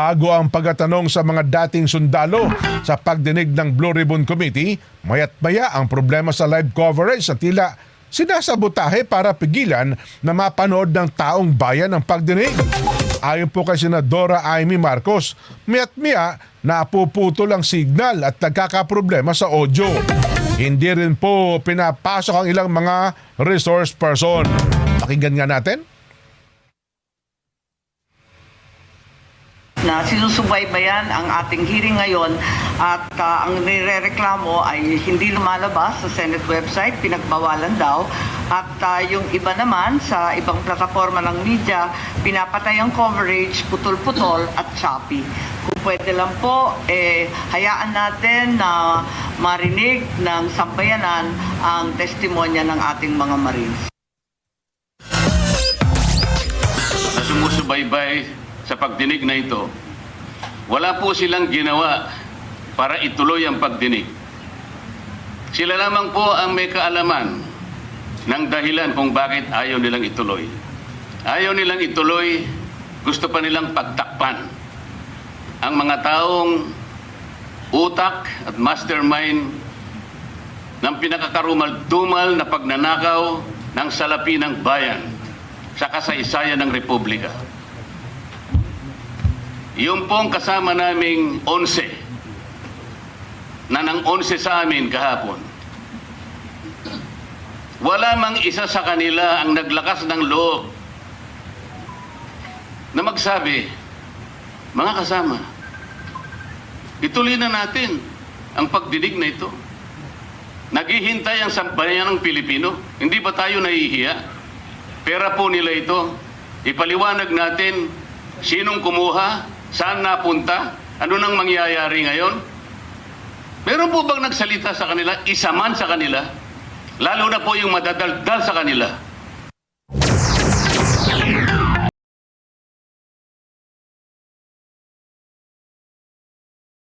Bago ang pagtatanong sa mga dating sundalo sa pagdinig ng Blue Ribbon Committee, mayat maya ang problema sa live coverage sa tila sinasabotahe para pigilan na mapanood ng taong bayan ang pagdinig. Ayon po kay Senadora Amy Marcos, mayat maya napuputol ang signal at nagkakaproblema sa audio. Hindi rin po pinapasok ang ilang mga resource person. Pakinggan nga natin. Na sinusubaybayan ang ating hearing ngayon at ang nirereklamo ay hindi lumalabas sa Senate website, pinagbawalan daw. At yung iba naman sa ibang plataforma ng media, pinapatay ang coverage, putol-putol at choppy. Kung pwede lang po, hayaan natin na marinig ng sambayanan ang testimonya ng ating mga Marines. Na sumusubaybay sa pagdinig na ito, wala po silang ginawa para ituloy ang pagdinig. Sila lamang po ang may kaalaman ng dahilan kung bakit ayaw nilang ituloy. Ayaw nilang ituloy, gusto pa nilang pagtakpan ang mga taong utak at mastermind ng pinakakarumal-dumal na pagnanakaw ng salapi ng bayan sa kasaysayan ng Republika. Yung pong kasama naming 11 na nang 11 sa amin kahapon, wala mang isa sa kanila ang naglakas ng loob na magsabi, mga kasama, ituloy na natin ang pagdinig na ito. Naghihintay ang sambayan ng Pilipino. Hindi ba tayo nahihiya? Pera po nila ito. Ipaliwanag natin sinong kumuha, saan napunta, ano nang mangyayari ngayon. Meron po bang nagsalita sa kanila, isa man sa kanila? Lalo na po yung madadaldal sa kanila.